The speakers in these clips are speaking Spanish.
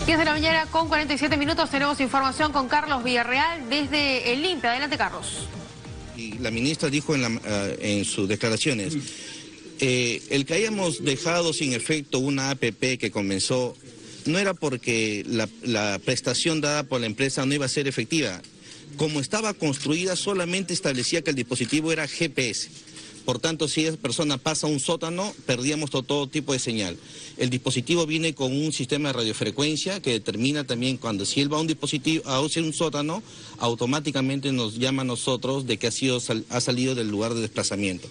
10 de la mañana con 47 minutos, tenemos información con Carlos Villarreal desde el INPE. Adelante, Carlos. Y la ministra dijo en sus declaraciones, el que hayamos dejado sin efecto una APP que comenzó, no era porque la prestación dada por la empresa no iba a ser efectiva. Como estaba construida, solamente establecía que el dispositivo era GPS. Por tanto, si esa persona pasa a un sótano, perdíamos todo tipo de señal. El dispositivo viene con un sistema de radiofrecuencia que determina también cuando si él va a un dispositivo, a un sótano, automáticamente nos llama a nosotros de que ha salido del lugar de desplazamiento.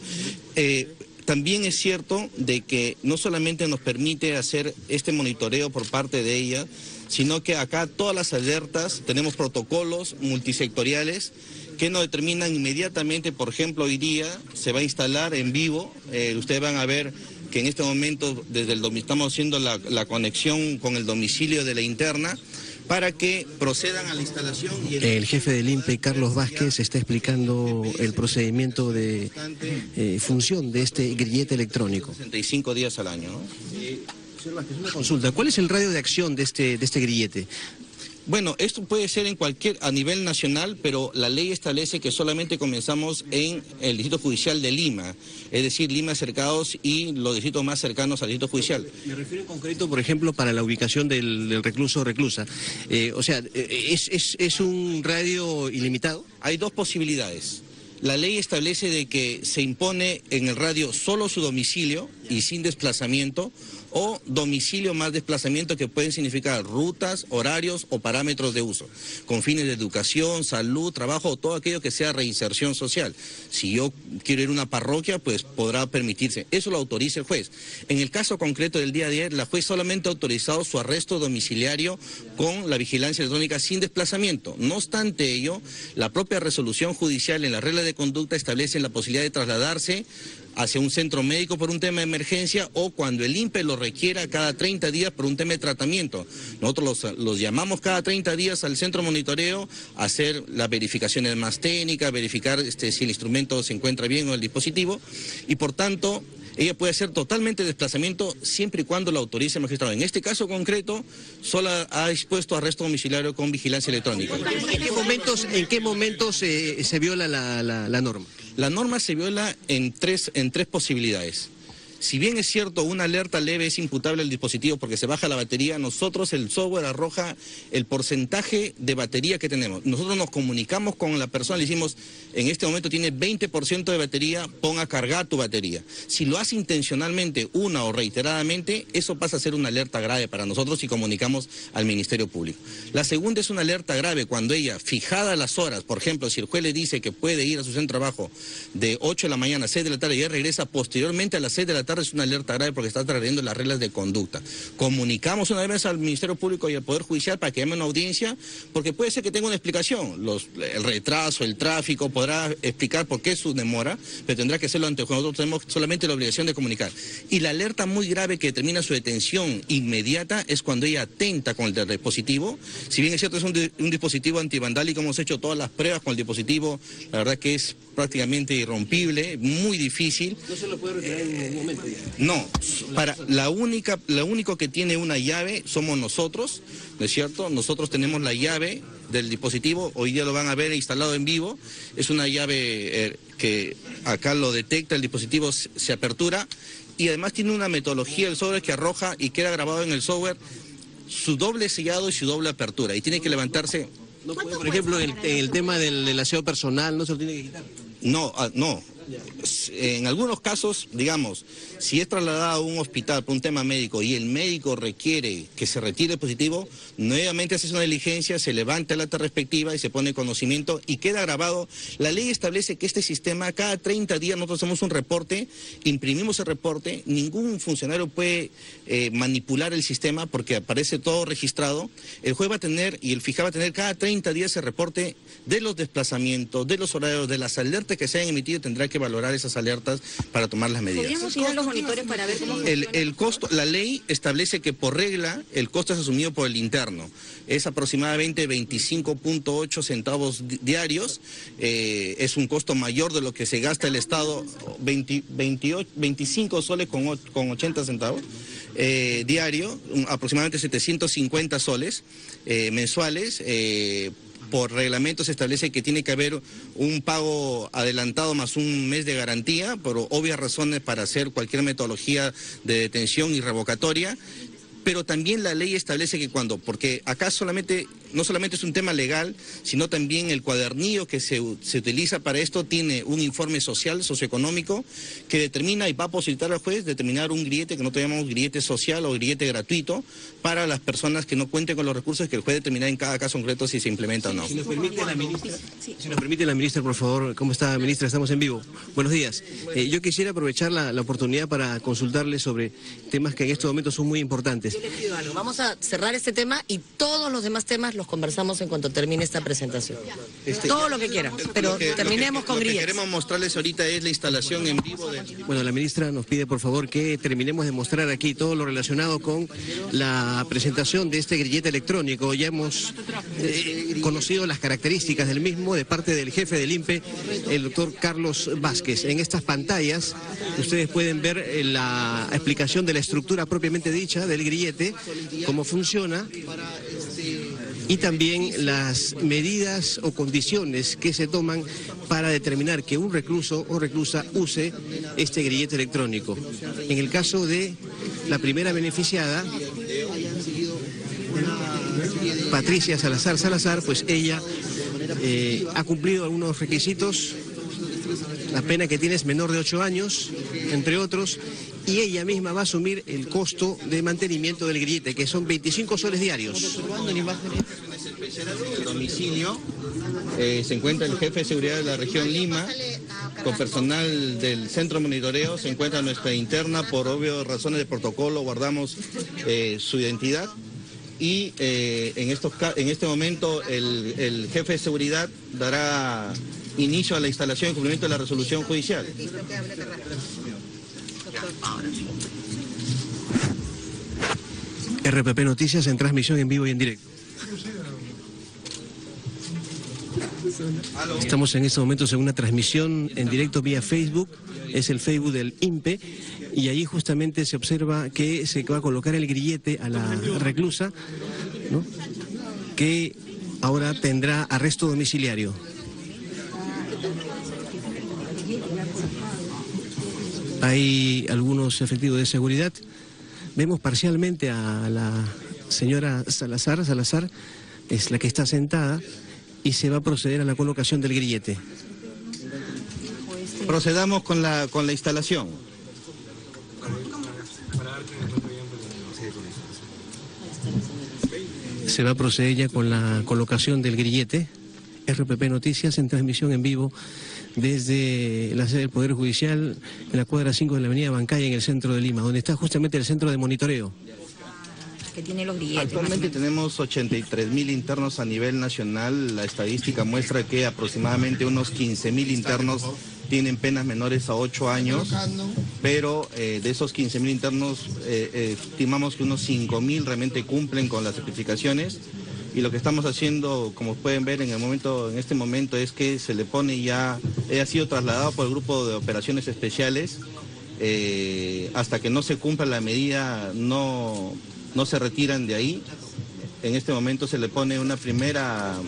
También es cierto de que no solamente nos permite hacer este monitoreo por parte de ella, sino que acá todas las alertas, tenemos protocolos multisectoriales que nos determinan inmediatamente. Por ejemplo, hoy día se va a instalar en vivo, ustedes van a ver que en este momento estamos haciendo la conexión con el domicilio de la interna, para que procedan a la instalación. El jefe del INPE, Carlos Vázquez, está explicando el procedimiento de función de este grillete electrónico. 65 días al año, ¿no? Señor Vázquez, una consulta. ¿Cuál es el radio de acción de este grillete? Bueno, esto puede ser a nivel nacional, pero la ley establece que solamente comenzamos en el Distrito Judicial de Lima, es decir, Lima cercados y los distritos más cercanos al Distrito Judicial. Me refiero en concreto, por ejemplo, para la ubicación del recluso o reclusa. ¿Es un radio ilimitado? Hay dos posibilidades. La ley establece de que se impone en el radio solo su domicilio y sin desplazamiento, o domicilio más desplazamiento, que pueden significar rutas, horarios o parámetros de uso, con fines de educación, salud, trabajo o todo aquello que sea reinserción social. Si yo quiero ir a una parroquia, pues podrá permitirse. Eso lo autoriza el juez. En el caso concreto del día de ayer, la juez solamente ha autorizado su arresto domiciliario con la vigilancia electrónica sin desplazamiento. No obstante ello, la propia resolución judicial en la regla de conducta establece la posibilidad de trasladarse hacia un centro médico por un tema de emergencia, o cuando el INPE lo requiera cada 30 días por un tema de tratamiento. Nosotros los llamamos cada 30 días al centro monitoreo a hacer las verificaciones más técnicas, verificar si el instrumento se encuentra bien o el dispositivo, y por tanto ella puede hacer totalmente desplazamiento siempre y cuando lo autorice el magistrado. En este caso concreto, solo ha dispuesto arresto domiciliario con vigilancia electrónica. ¿En qué momentos se viola la norma? La norma se viola en tres posibilidades. Si bien es cierto, una alerta leve es imputable al dispositivo porque se baja la batería, nosotros el software arroja el porcentaje de batería que tenemos. Nosotros nos comunicamos con la persona, le decimos, en este momento tiene 20% de batería, pon a cargar tu batería. Si lo hace intencionalmente, una o reiteradamente, eso pasa a ser una alerta grave para nosotros y comunicamos al Ministerio Público. La segunda es una alerta grave cuando ella, fijada las horas, por ejemplo, si el juez le dice que puede ir a su centro de trabajo de 8 de la mañana a 6 de la tarde y ella regresa posteriormente a las 6 de la tarde, es una alerta grave porque está transgrediendo las reglas de conducta. Comunicamos una vez al Ministerio Público y al Poder Judicial para que llame una audiencia, porque puede ser que tenga una explicación. El retraso, el tráfico, podrá explicar por qué su demora, pero tendrá que hacerlo ante nosotros. Tenemos solamente la obligación de comunicar. Y la alerta muy grave que determina su detención inmediata es cuando ella atenta con el dispositivo. Si bien es cierto, es un dispositivo antivandálico, hemos hecho todas las pruebas con el dispositivo, la verdad que es prácticamente irrompible, muy difícil. ¿No se lo puede retirar en un momento ya? No, lo único que tiene una llave somos nosotros, ¿no es cierto? Nosotros tenemos la llave del dispositivo, hoy día lo van a ver instalado en vivo, es una llave que acá lo detecta, el dispositivo se apertura, y además tiene una metodología del software que arroja y queda grabado en el software su doble sellado y su doble apertura, y tiene que levantarse. No puede, por ejemplo, en el tema del aseo personal, ¿no se lo tiene que quitar? No, no. En algunos casos, digamos, si es trasladada a un hospital por un tema médico y el médico requiere que se retire el dispositivo, nuevamente se hace una diligencia, se levanta el acta respectiva y se pone conocimiento y queda grabado. La ley establece que este sistema, cada 30 días nosotros hacemos un reporte, imprimimos el reporte, ningún funcionario puede manipular el sistema porque aparece todo registrado. El juez va a tener y el fiscal va a tener cada 30 días el reporte de los desplazamientos, de los horarios, de las alertas que se hayan emitido, tendrá que valorar esas alertas para tomar las medidas. ¿Podríamos ir a los monitores para ver cómo el costo, la ley establece que por regla el costo es asumido por el interno. Es aproximadamente 25.8 centavos diarios. Es un costo mayor de lo que se gasta el Estado, 25 soles con 80 centavos. diario, aproximadamente 750 soles mensuales. Por reglamento se establece que tiene que haber un pago adelantado más un mes de garantía, por obvias razones para hacer cualquier metodología de detención y revocatoria. Pero también la ley establece que porque acá no solamente es un tema legal, sino también el cuadernillo que se utiliza para esto tiene un informe social, socioeconómico, que determina y va a posibilitar al juez determinar un grillete, que nosotros llamamos grillete social o grillete gratuito, para las personas que no cuenten con los recursos, que el juez determina en cada caso concreto si se implementa o no. Si nos permite la ministra, por favor. ¿Cómo está, ministra? Estamos en vivo. Buenos días. Yo quisiera aprovechar la oportunidad para consultarle sobre temas que en estos momentos son muy importantes. Yo le pido algo. Vamos a cerrar este tema y todos los demás temas los conversamos en cuanto termine esta presentación. Todo lo que quieran, pero terminemos con grilletes. Lo que queremos mostrarles ahorita es la instalación en vivo de... Bueno, la ministra nos pide por favor que terminemos de mostrar aquí todo lo relacionado con la presentación de este grillete electrónico. Ya hemos conocido las características del mismo de parte del jefe del INPE, el doctor Carlos Vázquez. En estas pantallas ustedes pueden ver la explicación de la estructura propiamente dicha del grillete, cómo funciona, y también las medidas o condiciones que se toman para determinar que un recluso o reclusa use este grillete electrónico. En el caso de la primera beneficiada, Patricia Salazar, pues ella ha cumplido algunos requisitos. La pena que tiene es menor de 8 años, entre otros, y ella misma va a asumir el costo de mantenimiento del grillete, que son 25 soles diarios. El domicilio se encuentra el jefe de seguridad de la región Lima, con personal del centro de monitoreo, se encuentra nuestra interna, por obvias razones de protocolo guardamos su identidad, y en este momento el jefe de seguridad dará inicio a la instalación y cumplimiento de la resolución judicial. RPP Noticias en transmisión en vivo y en directo. Estamos en estos momentos en una transmisión en directo vía Facebook, es el Facebook del INPE, y allí justamente se observa que se va a colocar el grillete a la reclusa, ¿no?, que ahora tendrá arresto domiciliario. Hay algunos efectivos de seguridad. Vemos parcialmente a la señora Salazar es la que está sentada, y se va a proceder a la colocación del grillete. Procedamos con la instalación. Se va a proceder ya con la colocación del grillete. RPP Noticias en transmisión en vivo desde la sede del Poder Judicial, en la cuadra 5 de la avenida Bancaya, en el centro de Lima, donde está justamente el centro de monitoreo. Que tiene los grilletes. Actualmente tenemos 83.000 internos a nivel nacional. La estadística muestra que aproximadamente unos 15.000 internos tienen penas menores a 8 años, pero de esos 15.000 internos estimamos que unos 5.000 realmente cumplen con las certificaciones. Y lo que estamos haciendo, como pueden ver en este momento, es que se le pone ha sido trasladado por el grupo de operaciones especiales, hasta que no se cumpla la medida, no se retiran de ahí. En este momento se le pone una primera,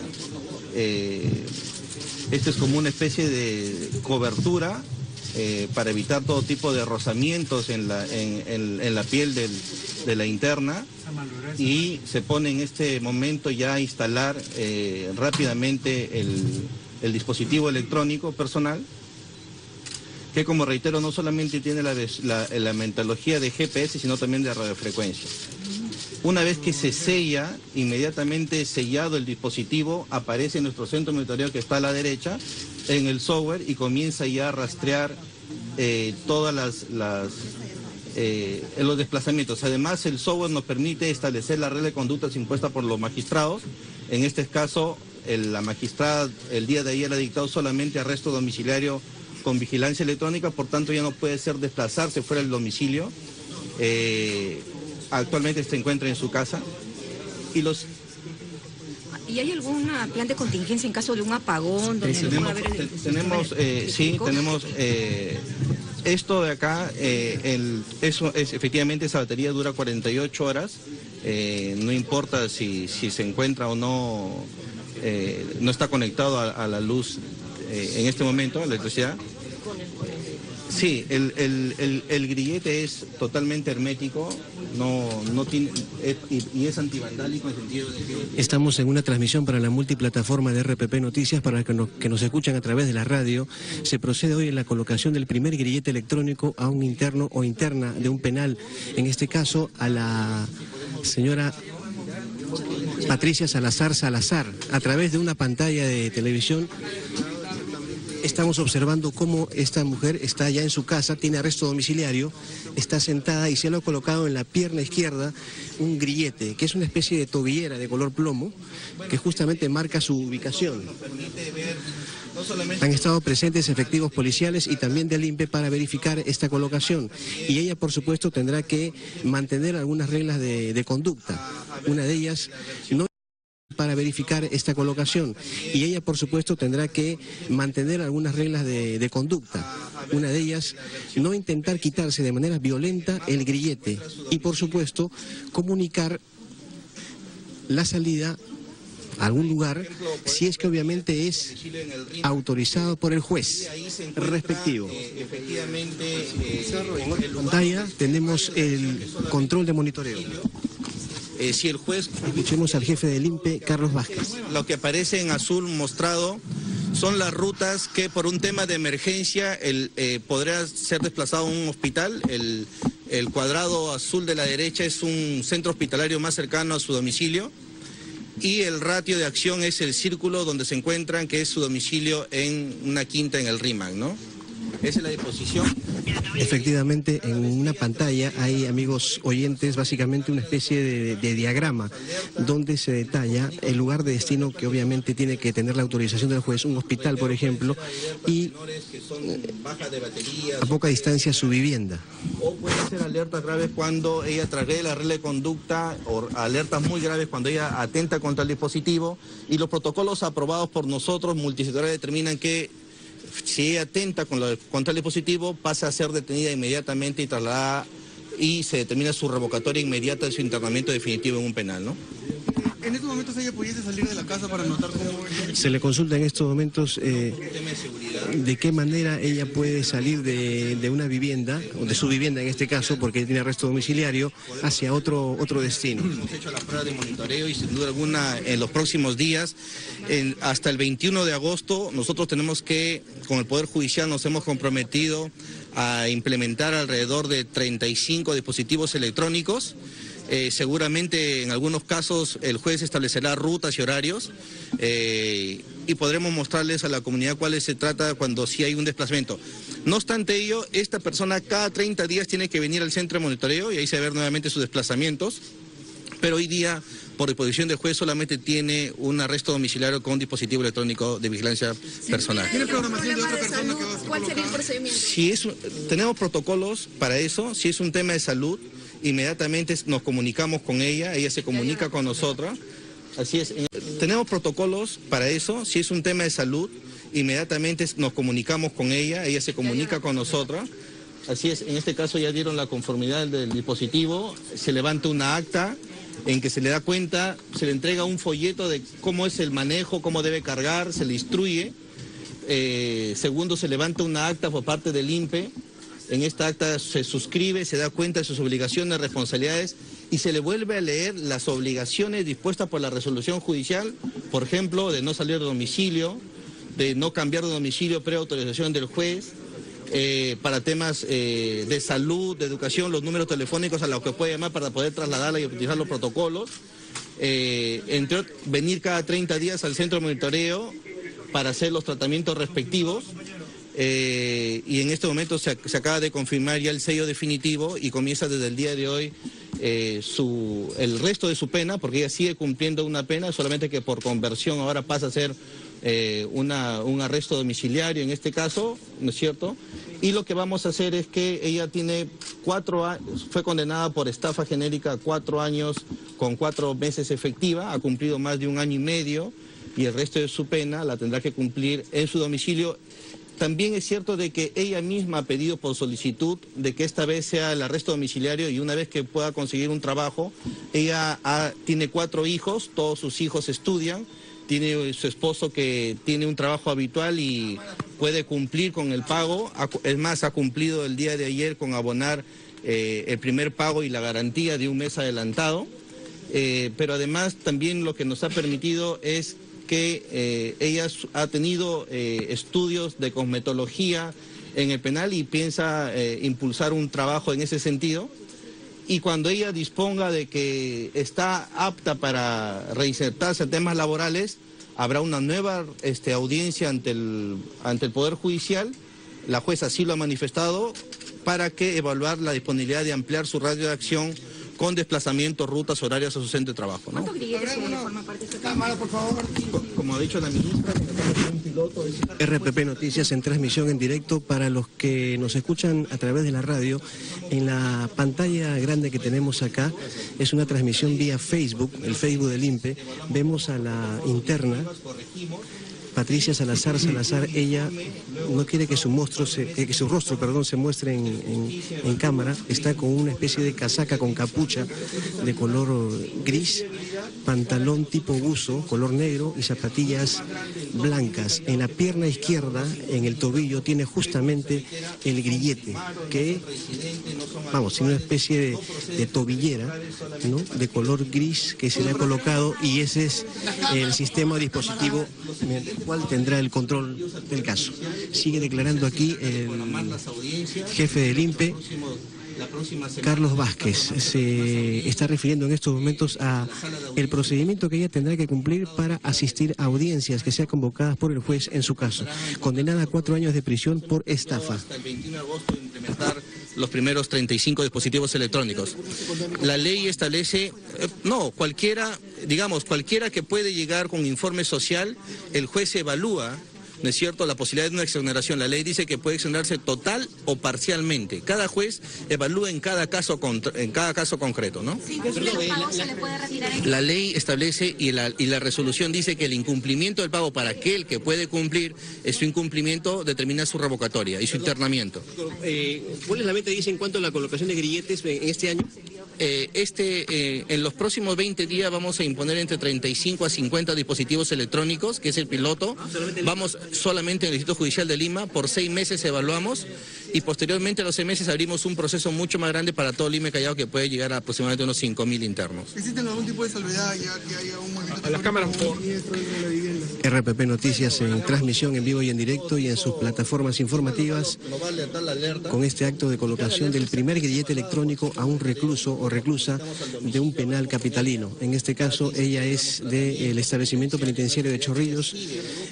esto es como una especie de cobertura para evitar todo tipo de rozamientos en la piel de la interna, y se pone en este momento ya a instalar rápidamente el dispositivo electrónico personal, que, como reitero, no solamente tiene la metodología de GPS, sino también de radiofrecuencia. Una vez que se sella, inmediatamente sellado el dispositivo, aparece en nuestro centro de monitoreo, que está a la derecha, en el software, y comienza ya a rastrear todas los desplazamientos. Además, el software nos permite establecer la regla de conductas impuesta por los magistrados. En este caso, la magistrada el día de ayer ha dictado solamente arresto domiciliario con vigilancia electrónica, por tanto ya no puede desplazarse fuera del domicilio. Actualmente se encuentra en su casa. ¿Y hay algún plan de contingencia en caso de un apagón? Donde tenemos Esto de acá, efectivamente esa batería dura 48 horas, no importa si se encuentra o no, no está conectado a la luz en este momento, a la electricidad. Sí, el grillete es totalmente hermético, no tiene, y es antivandálico en el sentido de que... Estamos en una transmisión para la multiplataforma de RPP Noticias, para que nos escuchan a través de la radio. Se procede hoy en la colocación del primer grillete electrónico a un interno o interna de un penal, en este caso a la señora Patricia Salazar, a través de una pantalla de televisión. Estamos observando cómo esta mujer está ya en su casa, tiene arresto domiciliario, está sentada y se le ha colocado en la pierna izquierda un grillete, que es una especie de tobillera de color plomo, que justamente marca su ubicación. Han estado presentes efectivos policiales y también del INPE para verificar esta colocación. Y ella, por supuesto, tendrá que mantener algunas reglas de conducta. Una de ellas, no para verificar esta colocación, y ella por supuesto tendrá que mantener algunas reglas de conducta. Una de ellas, no intentar quitarse de manera violenta el grillete y por supuesto comunicar la salida a algún lugar, si es que obviamente es autorizado por el juez respectivo. En pantalla tenemos el control de monitoreo. Si el juez... Escuchemos al jefe del INPE, Carlos Vázquez. Lo que aparece en azul mostrado son las rutas que por un tema de emergencia podrá ser desplazado a un hospital. El cuadrado azul de la derecha es un centro hospitalario más cercano a su domicilio y el ratio de acción es el círculo donde se encuentran, que es su domicilio en una quinta en el RIMAC, ¿no? Esa es la disposición. Efectivamente, en una pantalla hay, amigos oyentes, básicamente una especie de diagrama donde se detalla el lugar de destino que obviamente tiene que tener la autorización del juez, un hospital, por ejemplo, y a poca distancia su vivienda. O pueden ser alertas graves cuando ella transgrede la regla de conducta, o alertas muy graves cuando ella atenta contra el dispositivo, y los protocolos aprobados por nosotros multisectoriales determinan que si ella atenta contra el dispositivo, pasa a ser detenida inmediatamente y trasladada, y se determina su revocatoria inmediata de su internamiento definitivo en un penal, ¿no? ¿En estos momentos ella pudiese salir de la casa para notar cómo...? Se le consulta en estos momentos de qué manera ella puede salir de una vivienda, o de su vivienda en este caso, porque tiene arresto domiciliario, hacia otro destino. Hemos hecho la prueba de monitoreo y sin duda alguna en los próximos días, hasta el 21 de agosto, nosotros tenemos que, con el Poder Judicial nos hemos comprometido a implementar alrededor de 35 dispositivos electrónicos. Seguramente en algunos casos el juez establecerá rutas y horarios y podremos mostrarles a la comunidad cuáles se trata cuando sí hay un desplazamiento. No obstante ello, esta persona cada 30 días tiene que venir al centro de monitoreo y ahí se va a ver nuevamente sus desplazamientos, pero hoy día, por disposición del juez, solamente tiene un arresto domiciliario con dispositivo electrónico de vigilancia personal. ¿Tiene programación de otra persona que va a ser? ¿Cuál sería el procedimiento? Tenemos protocolos para eso. Si es un tema de salud, inmediatamente nos comunicamos con ella se comunica con nosotros. Así es. Tenemos protocolos para eso. Si es un tema de salud, inmediatamente nos comunicamos con ella se comunica con nosotros. Así es. En este caso ya dieron la conformidad del dispositivo, se levanta una acta en que se le da cuenta, se le entrega un folleto de cómo es el manejo, cómo debe cargar, se le instruye. Segundo, se levanta una acta por parte del INPE. En esta acta se suscribe, se da cuenta de sus obligaciones, responsabilidades y se le vuelve a leer las obligaciones dispuestas por la resolución judicial, por ejemplo, de no salir de domicilio, de no cambiar de domicilio preautorización del juez, para temas de salud, de educación, los números telefónicos a los que puede llamar para poder trasladarla y utilizar los protocolos, venir cada 30 días al centro de monitoreo para hacer los tratamientos respectivos. Y en este momento se acaba de confirmar ya el sello definitivo y comienza desde el día de hoy el resto de su pena, porque ella sigue cumpliendo una pena, solamente que por conversión ahora pasa a ser un arresto domiciliario en este caso, ¿no es cierto? Y lo que vamos a hacer es que ella tiene fue condenada por estafa genérica a 4 años con 4 meses efectiva, ha cumplido más de 1 año y medio y el resto de su pena la tendrá que cumplir en su domicilio. también es cierto de que ella misma ha pedido por solicitud de que esta vez sea el arresto domiciliario y una vez que pueda conseguir un trabajo, ella tiene 4 hijos, todos sus hijos estudian, tiene su esposo que tiene un trabajo habitual y puede cumplir con el pago, es más, ha cumplido el día de ayer con abonar el primer pago y la garantía de un mes adelantado, pero además también lo que nos ha permitido es que ella ha tenido estudios de cosmetología en el penal y piensa impulsar un trabajo en ese sentido. Y cuando ella disponga de que está apta para reinsertarse en temas laborales, habrá una nueva audiencia ante el Poder Judicial. La jueza así lo ha manifestado para que evaluar la disponibilidad de ampliar su radio de acción con desplazamientos, rutas, horarios a su centro de trabajo, ¿no? ¿Cuántos grilletes forman parte de esta cámara, por favor? Como ha dicho la ministra, un piloto... RPP Noticias en transmisión en directo para los que nos escuchan a través de la radio. En la pantalla grande que tenemos acá es una transmisión vía Facebook, el Facebook del INPE. Vemos a la interna Patricia Salazar. Ella no quiere que su rostro se muestre en cámara. Está con una especie de casaca con capucha de color gris, pantalón tipo buzo, color negro y zapatillas blancas. En la pierna izquierda, en el tobillo, tiene justamente el grillete, que, vamos, tiene una especie de tobillera, ¿no?, de color gris que se le ha colocado, y ese es el sistema dispositivo cual tendrá el control del caso. Sigue declarando aquí el jefe del INPE, Carlos Vázquez. Se está refiriendo en estos momentos a el procedimiento que ella tendrá que cumplir para asistir a audiencias que sean convocadas por el juez en su caso. Condenada a 4 años de prisión por estafa. Hasta el 21 de agosto de implementar los primeros 35 dispositivos electrónicos. La ley establece, cualquiera que puede llegar con informe social, el juez evalúa, ¿no es cierto?, la posibilidad de una exoneración. La ley dice que puede exonerarse total o parcialmente. Cada juez evalúa en cada caso concreto, ¿no? La ley establece y la resolución dice que el incumplimiento del pago para aquel que puede cumplir, su incumplimiento determina su revocatoria y su internamiento. ¿Cuál es la meta, dice, en cuanto a la colocación de grilletes en este año? En los próximos 20 días vamos a imponer entre 35 a 50 dispositivos electrónicos, que es el piloto. Vamos solamente en el Distrito Judicial de Lima, por 6 meses evaluamos y posteriormente a los 6 meses abrimos un proceso mucho más grande para todo Lima y Callao, que puede llegar a aproximadamente unos 5.000 internos. ¿Existen algún tipo de salvedad ya que haya un movimiento? A las cámaras, por favor. RPP Noticias en transmisión en vivo y en directo y en sus plataformas informativas, con este acto de colocación del primer grillete electrónico a un recluso o reclusa de un penal capitalino. En este caso ella es del establecimiento penitenciario de Chorrillos,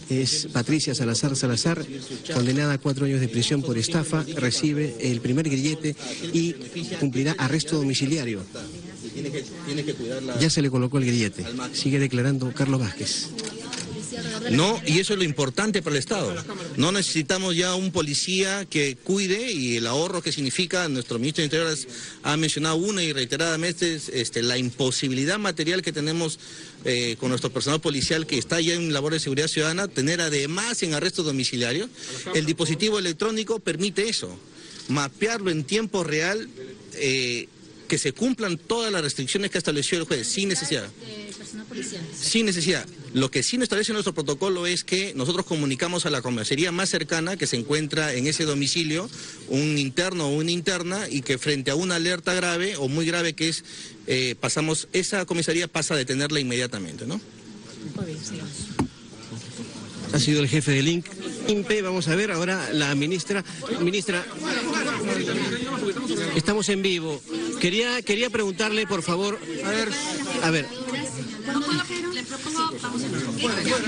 es Patricia Salazar, condenada a 4 años de prisión por estafa, recibe el primer grillete y cumplirá arresto domiciliario. Ya se le colocó el grillete. Sigue declarando Carlos Vázquez. No, y eso es lo importante para el Estado. No necesitamos ya un policía que cuide, y el ahorro que significa, nuestro ministro de Interior ha mencionado una y reiteradamente la imposibilidad material que tenemos con nuestro personal policial que está ya en labor de seguridad ciudadana, tener además en arresto domiciliario. El dispositivo electrónico permite eso, mapearlo en tiempo real, que se cumplan todas las restricciones que ha establecido el juez, sin necesidad. Sin necesidad. Lo que sí nos establece nuestro protocolo es que nosotros comunicamos a la comisaría más cercana que se encuentra en ese domicilio, un interno o una interna, y que frente a una alerta grave o muy grave que es, esa comisaría pasa a detenerla inmediatamente, ¿no? Ha sido el jefe del INPE. Vamos a ver ahora la ministra. Ministra, estamos en vivo. Quería preguntarle, por favor. A ver.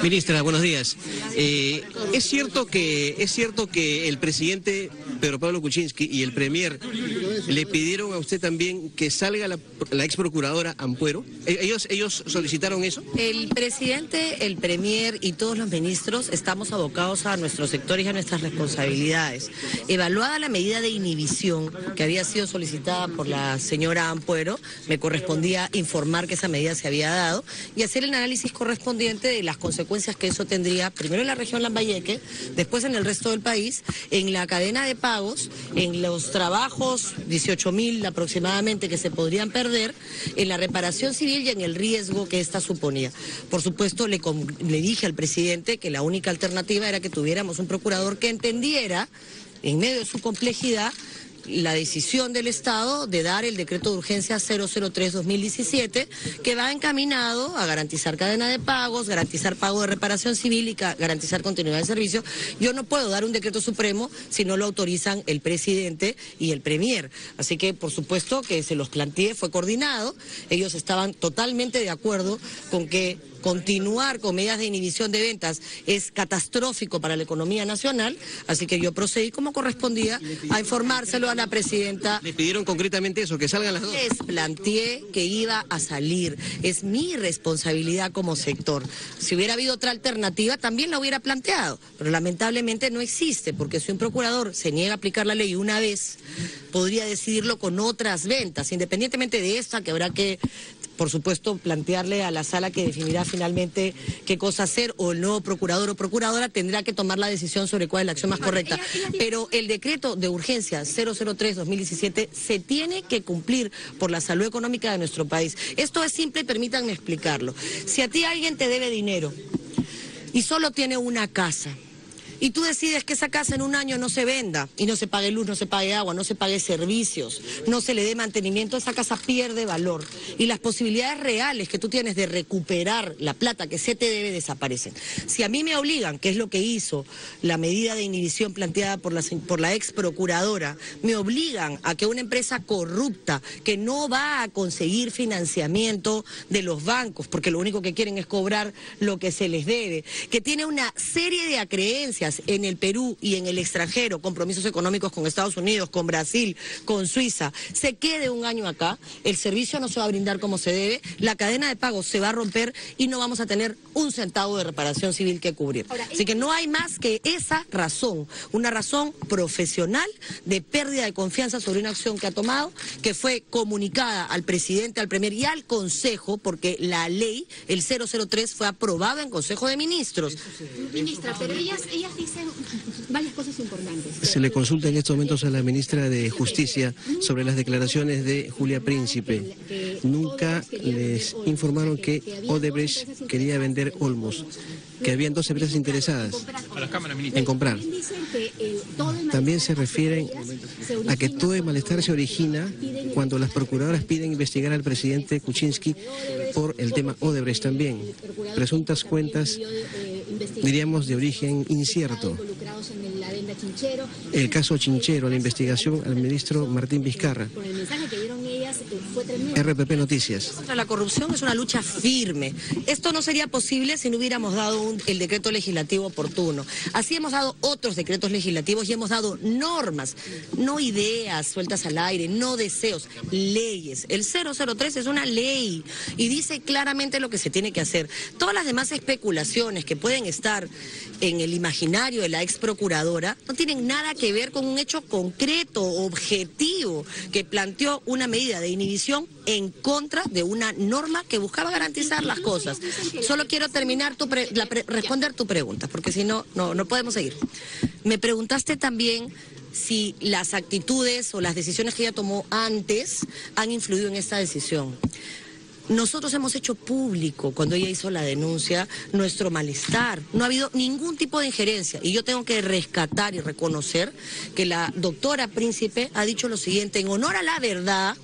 Ministra, buenos días. ¿Es cierto que el presidente Pedro Pablo Kuczynski y el premier ¿Le pidieron a usted también que salga la ex procuradora Ampuero? ¿Ellos solicitaron eso? El presidente, el premier y todos los ministros estamos abocados a nuestros sectores y a nuestras responsabilidades. Evaluada la medida de inhibición que había sido solicitada por la señora Ampuero, me correspondía informar que esa medida se había dado y hacer el análisis correspondiente de las consecuencias que eso tendría, primero en la región Lambayeque, después en el resto del país, en la cadena de pagos, en los trabajos, 18.000 aproximadamente que se podrían perder, en la reparación civil y en el riesgo que esta suponía. Por supuesto, le dije al presidente que la única alternativa era que tuviéramos un procurador que entendiera, en medio de su complejidad, la decisión del Estado de dar el decreto de urgencia 003-2017, que va encaminado a garantizar cadena de pagos, garantizar pago de reparación civil y garantizar continuidad de servicio. Yo no puedo dar un decreto supremo si no lo autorizan el presidente y el premier. Así que, por supuesto, que se los planteé, fue coordinado. Ellos estaban totalmente de acuerdo con que continuar con medidas de inhibición de ventas es catastrófico para la economía nacional, así que yo procedí como correspondía a informárselo a la presidenta. ¿Le pidieron concretamente eso, que salgan las dos? Les planteé que iba a salir, es mi responsabilidad como sector. Si hubiera habido otra alternativa también la hubiera planteado, pero lamentablemente no existe, porque si un procurador se niega a aplicar la ley una vez, podría decidirlo con otras ventas, independientemente de esta que habrá que, por supuesto, plantearle a la sala que definirá finalmente qué cosa hacer, o el nuevo procurador o procuradora tendrá que tomar la decisión sobre cuál es la acción más correcta. Pero el decreto de urgencia 003-2017 se tiene que cumplir por la salud económica de nuestro país. Esto es simple y permítanme explicarlo. Si a ti alguien te debe dinero y solo tiene una casa, y tú decides que esa casa en un año no se venda y no se pague luz, no se pague agua, no se pague servicios, no se le dé mantenimiento, esa casa pierde valor y las posibilidades reales que tú tienes de recuperar la plata que se te debe desaparecen. Si a mí me obligan, que es lo que hizo la medida de inhibición planteada por la ex procuradora, me obligan a que una empresa corrupta que no va a conseguir financiamiento de los bancos, porque lo único que quieren es cobrar lo que se les debe, que tiene una serie de acreencias en el Perú y en el extranjero, compromisos económicos con Estados Unidos, con Brasil, con Suiza, se quede un año acá, el servicio no se va a brindar como se debe, la cadena de pagos se va a romper y no vamos a tener un centavo de reparación civil que cubrir. Así que no hay más que esa razón, una razón profesional de pérdida de confianza sobre una acción que ha tomado, que fue comunicada al presidente, al premier y al Consejo, porque la ley, el 003, fue aprobada en Consejo de Ministros. Ministra, pero ellas dicen varias cosas importantes. Se le consulta en estos momentos a la ministra de Justicia sobre las declaraciones de Julia Príncipe. Nunca les informaron que Odebrecht quería vender Olmos, que habían 12 empresas interesadas en comprar. También se refieren a que todo el malestar se origina cuando las procuradoras piden investigar al presidente Kuczynski por el tema Odebrecht también. Presuntas cuentas, diríamos, de origen incierto. El caso Chinchero, la investigación al ministro Martín Vizcarra. RPP Noticias. Contra la corrupción es una lucha firme. Esto no sería posible si no hubiéramos dado el decreto legislativo oportuno. Así hemos dado otros decretos legislativos y hemos dado normas, no ideas sueltas al aire, no deseos, leyes. El 003 es una ley y dice claramente lo que se tiene que hacer. Todas las demás especulaciones que pueden estar en el imaginario de la ex procuradora no tienen nada que ver con un hecho concreto, objetivo, que planteó una medida de inhibición en contra de una norma que buscaba garantizar las cosas. Solo quiero terminar responder tu pregunta, porque si no, no podemos seguir. Me preguntaste también si las actitudes o las decisiones que ella tomó antes han influido en esta decisión. Nosotros hemos hecho público, cuando ella hizo la denuncia, nuestro malestar. No ha habido ningún tipo de injerencia. Y yo tengo que rescatar y reconocer que la doctora Príncipe ha dicho lo siguiente: en honor a la verdad,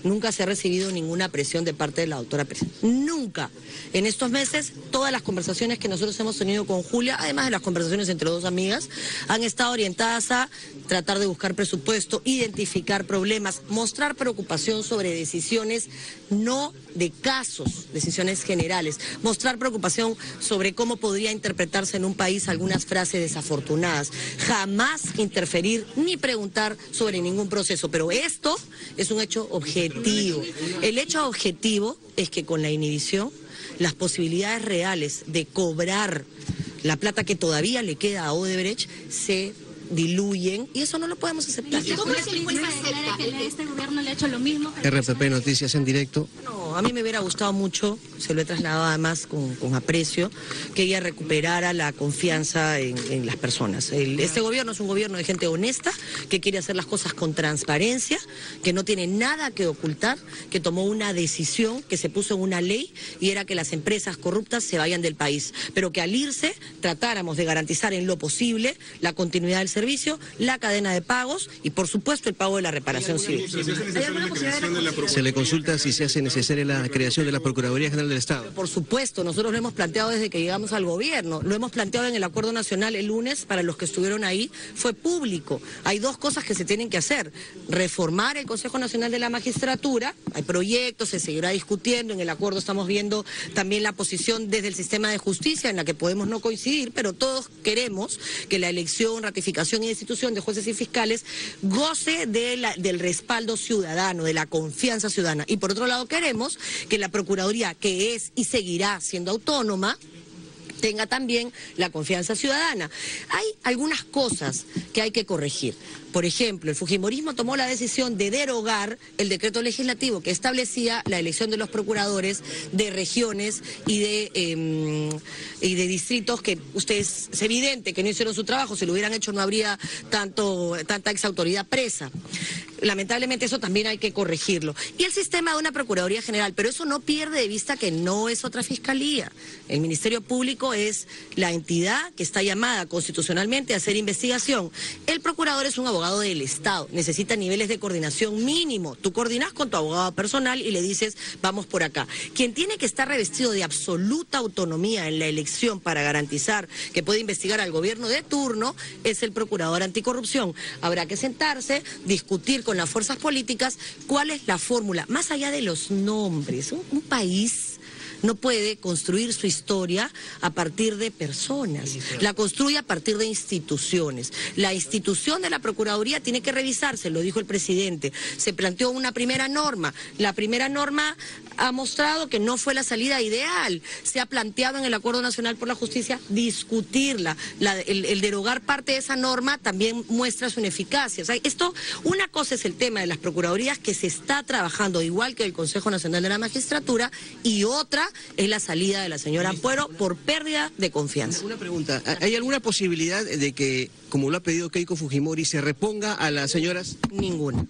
nunca se ha recibido ninguna presión de parte de la doctora Pérez. Nunca. En estos meses, todas las conversaciones que nosotros hemos tenido con Julia, además de las conversaciones entre dos amigas, han estado orientadas a tratar de buscar presupuesto, identificar problemas, mostrar preocupación sobre decisiones, no de casos, decisiones generales, mostrar preocupación sobre cómo podría interpretarse en un país algunas frases desafortunadas, jamás interferir ni preguntar sobre ningún proceso, pero esto es un hecho objetivo. El hecho objetivo es que con la inhibición, las posibilidades reales de cobrar la plata que todavía le queda a Odebrecht se diluyen y eso no lo podemos aceptar. ¿Cómo es que el juez acepta que este gobierno le ha hecho lo mismo? RPP Noticias en directo. No, a mí me hubiera gustado mucho, se lo he trasladado además con aprecio, que ella recuperara la confianza en las personas. Este gobierno es un gobierno de gente honesta, que quiere hacer las cosas con transparencia, que no tiene nada que ocultar, que tomó una decisión, que se puso en una ley y era que las empresas corruptas se vayan del país, pero que al irse tratáramos de garantizar en lo posible la continuidad del servicio, la cadena de pagos y por supuesto el pago de la reparación civil. Se le consulta si se hace necesaria la creación de la Procuraduría General del Estado. Por supuesto, nosotros lo hemos planteado desde que llegamos al gobierno, lo hemos planteado en el Acuerdo Nacional el lunes, para los que estuvieron ahí, fue público. Hay dos cosas que se tienen que hacer: reformar el Consejo Nacional de la Magistratura, hay proyectos, se seguirá discutiendo, en el acuerdo estamos viendo también la posición desde el sistema de justicia, en la que podemos no coincidir, pero todos queremos que la elección, ratificación y destitución de jueces y fiscales goce del respaldo ciudadano, de la confianza ciudadana. Y por otro lado queremos que la Procuraduría, que es y seguirá siendo autónoma, tenga también la confianza ciudadana. Hay algunas cosas que hay que corregir. Por ejemplo, el fujimorismo tomó la decisión de derogar el decreto legislativo que establecía la elección de los procuradores de regiones y de distritos que ustedes, es evidente que no hicieron su trabajo, si lo hubieran hecho no habría tanta exautoridad presa. Lamentablemente eso también hay que corregirlo. Y el sistema de una Procuraduría General, pero eso no pierde de vista que no es otra fiscalía. El Ministerio Público es la entidad que está llamada constitucionalmente a hacer investigación. El procurador es un abogado del Estado, necesita niveles de coordinación mínimo. Tú coordinas con tu abogado personal y le dices, vamos por acá. Quien tiene que estar revestido de absoluta autonomía en la elección para garantizar que puede investigar al gobierno de turno es el procurador anticorrupción. Habrá que sentarse, discutir con las fuerzas políticas cuál es la fórmula, más allá de los nombres. Un país no puede construir su historia a partir de personas, la construye a partir de instituciones. La institución de la Procuraduría tiene que revisarse, lo dijo el presidente. Se planteó una primera norma, la primera norma ha mostrado que no fue la salida ideal. Se ha planteado en el Acuerdo Nacional por la Justicia discutirla. El derogar parte de esa norma también muestra su ineficacia. O sea, una cosa es el tema de las Procuradurías, que se está trabajando igual que el Consejo Nacional de la Magistratura, y otra es la salida de la señora Ampuero por pérdida de confianza. Una pregunta, ¿hay alguna posibilidad de que, como lo ha pedido Keiko Fujimori, se reponga a las señoras? Ninguna.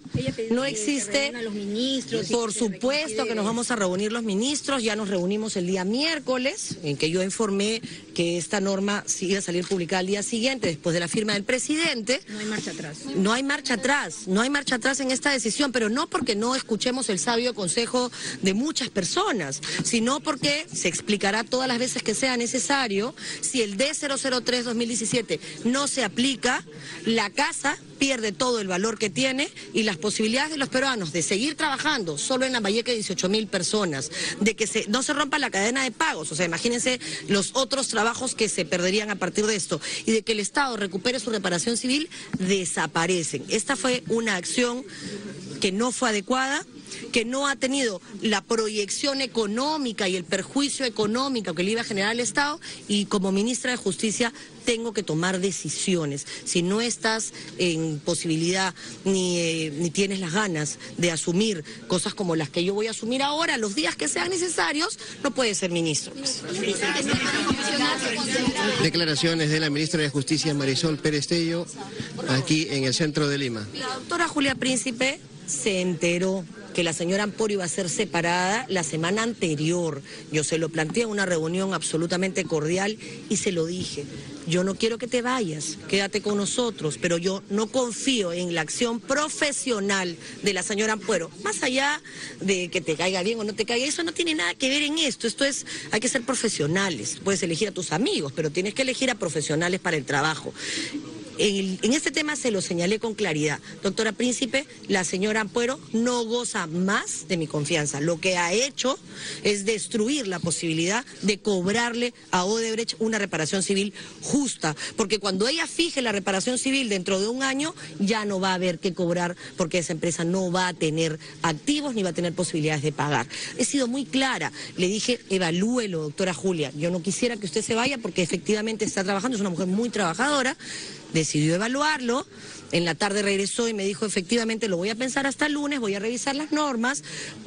No existe. A los ministros. Por supuesto que nos vamos a reunir los ministros, ya nos reunimos el día miércoles, en que yo informé que esta norma iba a salir publicada al día siguiente, después de la firma del presidente. No hay marcha atrás. No hay marcha atrás, no hay marcha atrás en esta decisión, pero no porque no escuchemos el sabio consejo de muchas personas, sino porque se explicará todas las veces que sea necesario. Si el D003-2017 no se aplica, la casa pierde todo el valor que tiene y las posibilidades de los peruanos de seguir trabajando solo en Lambayeque 18.000 personas, de que no se rompa la cadena de pagos, o sea, imagínense los otros trabajos que se perderían a partir de esto, y de que el Estado recupere su reparación civil, desaparecen. Esta fue una acción que no fue adecuada, que no ha tenido la proyección económica y el perjuicio económico que le iba a generar al Estado, y como ministra de Justicia tengo que tomar decisiones. Si no estás en posibilidad ni tienes las ganas de asumir cosas como las que yo voy a asumir ahora, los días que sean necesarios, no puedes ser ministro. Declaraciones de la ministra de Justicia, Marisol Pérez Tello, aquí en el centro de Lima. La doctora Julia Príncipe se enteró que la señora Ampuero iba a ser separada la semana anterior. Yo se lo planteé en una reunión absolutamente cordial y se lo dije. Yo no quiero que te vayas, quédate con nosotros, pero yo no confío en la acción profesional de la señora Ampuero. Más allá de que te caiga bien o no te caiga, eso no tiene nada que ver en esto. Esto es, hay que ser profesionales. Puedes elegir a tus amigos, pero tienes que elegir a profesionales para el trabajo. En este tema se lo señalé con claridad. Doctora Príncipe, la señora Ampuero no goza más de mi confianza. Lo que ha hecho es destruir la posibilidad de cobrarle a Odebrecht una reparación civil justa. Porque cuando ella fije la reparación civil dentro de un año, ya no va a haber que cobrar porque esa empresa no va a tener activos ni va a tener posibilidades de pagar. He sido muy clara. Le dije, evalúelo, doctora Julia. Yo no quisiera que usted se vaya porque efectivamente está trabajando, es una mujer muy trabajadora. Decidió evaluarlo, en la tarde regresó y me dijo, efectivamente lo voy a pensar hasta el lunes, voy a revisar las normas.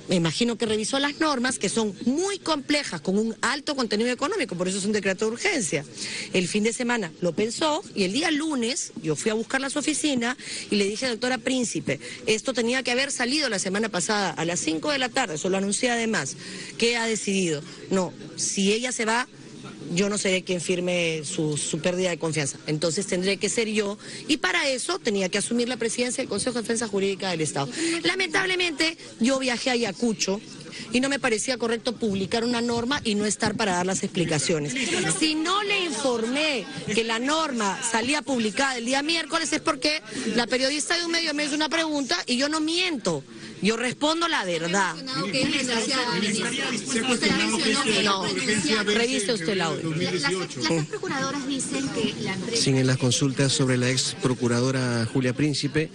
Me imagino que revisó las normas, que son muy complejas, con un alto contenido económico, por eso es un decreto de urgencia. El fin de semana lo pensó y el día lunes yo fui a buscarla a su oficina y le dije, doctora Príncipe, esto tenía que haber salido la semana pasada a las 5 de la tarde, eso lo anuncié además. ¿Qué ha decidido? No, si ella se va, yo no seré quien firme su pérdida de confianza. Entonces tendré que ser yo y para eso tenía que asumir la presidencia del Consejo de Defensa Jurídica del Estado. Lamentablemente yo viajé a Ayacucho y no me parecía correcto publicar una norma y no estar para dar las explicaciones. Si no le informé que la norma salía publicada el día miércoles es porque la periodista de un medio me hizo una pregunta y yo no miento. Yo respondo la verdad. No, revise usted el audio. Las procuradoras dicen que la empresa... Sin en las consultas sobre la ex procuradora Julia Príncipe,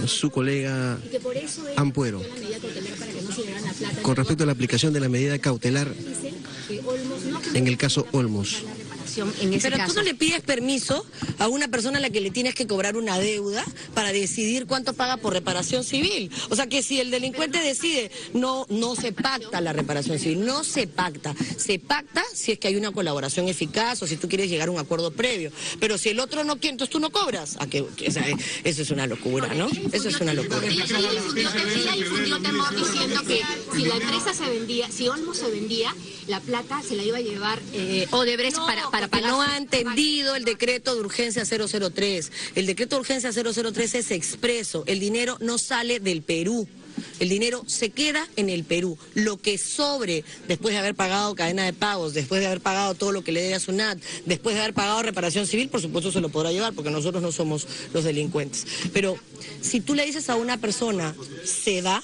su colega Ampuero. Con respecto a la aplicación de la medida cautelar en el caso Olmos. Pero tú no le pides permiso a una persona a la que le tienes que cobrar una deuda para decidir cuánto paga por reparación civil. O sea que si el delincuente decide, no se pacta la reparación civil, no se pacta. Se pacta si es que hay una colaboración eficaz o si tú quieres llegar a un acuerdo previo. Pero si el otro no quiere, entonces tú no cobras. Eso es una locura, ¿no? Eso es una locura. Ella difundió temor diciendo que si la empresa se vendía, si Olmos se vendía, la plata se la iba a llevar Odebrecht para pagar. No ha entendido el decreto de urgencia 003. El decreto de urgencia 003 es expreso. El dinero no sale del Perú. El dinero se queda en el Perú. Lo que sobre, después de haber pagado cadena de pagos, después de haber pagado todo lo que le debe a SUNAT, después de haber pagado reparación civil, por supuesto se lo podrá llevar, porque nosotros no somos los delincuentes. Pero si tú le dices a una persona, se va,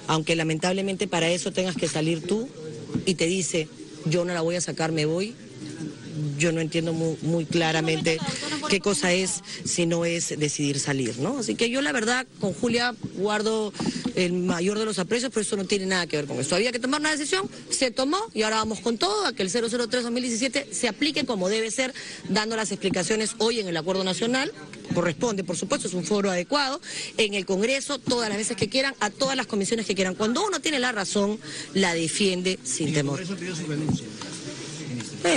aunque lamentablemente para eso tengas que salir tú, y te dice, yo no la voy a sacar, me voy, yo no entiendo muy claramente qué cosa es si no es decidir salir, ¿no? Así que yo la verdad con Julia guardo el mayor de los aprecios, pero eso no tiene nada que ver con esto. Había que tomar una decisión, se tomó y ahora vamos con todo a que el 003-2017 se aplique como debe ser, dando las explicaciones hoy en el Acuerdo Nacional. Corresponde, por supuesto, es un foro adecuado, en el Congreso, todas las veces que quieran, a todas las comisiones que quieran. Cuando uno tiene la razón, la defiende sin temor.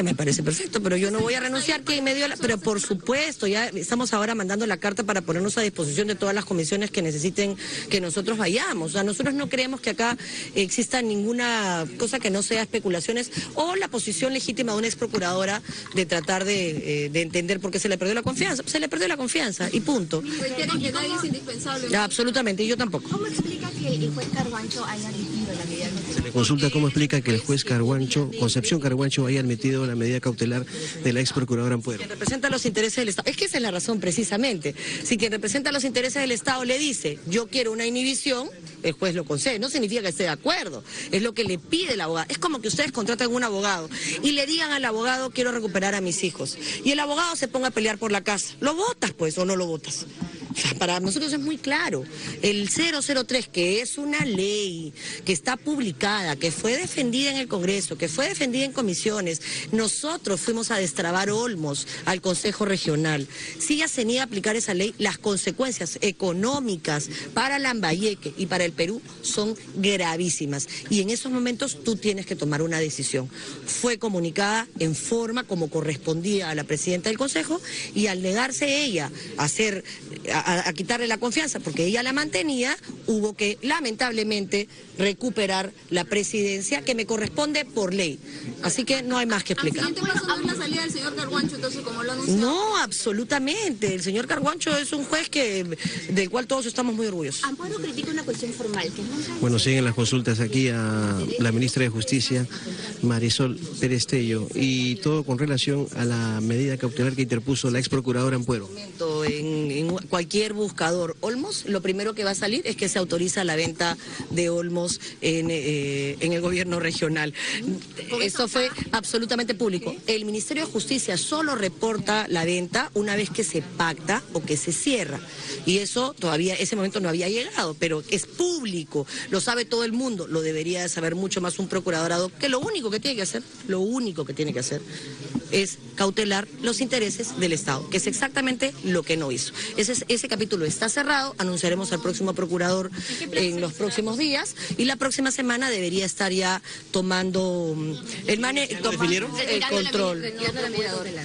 Me parece perfecto, pero yo no voy a renunciar. ¿Quién me dio la...? Pero por supuesto, ya estamos ahora mandando la carta para ponernos a disposición de todas las comisiones que necesiten que nosotros vayamos. O sea, nosotros no creemos que acá exista ninguna cosa que no sea especulaciones o la posición legítima de una ex procuradora de tratar de entender por qué se le perdió la confianza. Se le perdió la confianza y punto. Reiteran que nadie es indispensable. Ya, absolutamente, y yo tampoco. ¿Cómo explica que el juez Carguancho haya admitido la medida cautelar? Se le consulta cómo explica que el juez Concepción Carguancho haya admitido la medida cautelar de la ex procuradora Ampuero. Quien representa los intereses del Estado. Es que esa es la razón precisamente. Si quien representa los intereses del Estado le dice, yo quiero una inhibición, el juez lo concede. No significa que esté de acuerdo. Es lo que le pide el abogado. Es como que ustedes contraten un abogado y le digan al abogado, quiero recuperar a mis hijos. Y el abogado se ponga a pelear por la casa. ¿Lo votas, pues, o no lo votas? O sea, para nosotros es muy claro. El 003, que es una ley que está publicada, que fue defendida en el Congreso, que fue defendida en comisiones, nosotros fuimos a destrabar Olmos al Consejo Regional. Si ella se niega a aplicar esa ley, las consecuencias económicas para Lambayeque y para el Perú son gravísimas. Y en esos momentos tú tienes que tomar una decisión. Fue comunicada en forma como correspondía a la presidenta del Consejo y al negarse ella a a quitarle la confianza porque ella la mantenía, hubo que lamentablemente recuperar la presidencia que me corresponde por ley. Así que no hay más que explicar. ¿Al siguiente paso no es la salida del señor Carguancho, entonces, como lo anunció? No, absolutamente. El señor Carguancho es un juez del cual todos estamos muy orgullosos. Amparo critica una cuestión formal que nunca... Bueno, siguen las consultas aquí a la ministra de Justicia, Marisol Pérez Tello, y todo con relación a la medida cautelar que interpuso la ex procuradora Ampuero. En cualquier buscador Olmos, lo primero que va a salir es que se autoriza la venta de Olmos en el gobierno regional. Eso fue absolutamente público. El Ministerio de Justicia solo reporta la venta una vez que se pacta o que se cierra. Y eso todavía, ese momento no había llegado, pero es público, lo sabe todo el mundo, lo debería saber mucho más un procurador ad hoc, que lo único que tiene que hacer es cautelar los intereses del Estado, que es exactamente lo que no hizo. Ese capítulo está cerrado, anunciaremos al próximo procurador en los próximos días y la próxima semana debería estar ya tomando el control.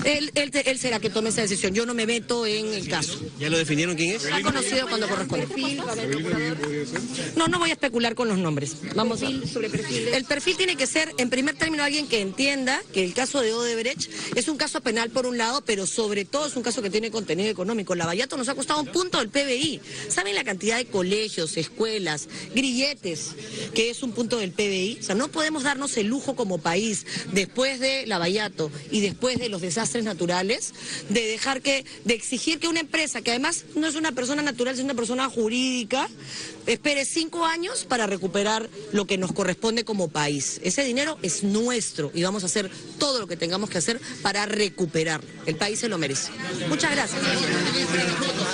Él será que tome esa decisión, yo no me meto en el caso. ¿Ya lo definieron quién es? Está conocido cuando corresponde. No voy a especular con los nombres. Vamos a... El perfil tiene que ser, en primer término, alguien que entienda que el caso de Odebrecht es un caso penal por un lado, pero sobre todo es un caso que tiene contenido económico. Lavallato nos ha costado un punto del PBI. ¿Saben la cantidad de colegios, escuelas, grilletes que es un punto del PBI? O sea, no podemos darnos el lujo como país, después de Lavallato y después de los desastres naturales, de exigir que una empresa, que además no es una persona natural, es una persona jurídica, espere 5 años para recuperar lo que nos corresponde como país. Ese dinero es nuestro y vamos a hacer todo lo que tengamos que hacer para recuperar. El país se lo merece. Muchas gracias.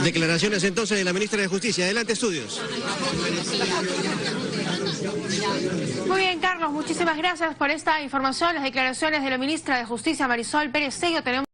Declaraciones entonces de la ministra de Justicia. Adelante, estudios. Muy bien, Carlos, muchísimas gracias por esta información, las declaraciones de la ministra de Justicia, Marisol Pérez Tello. Tenemos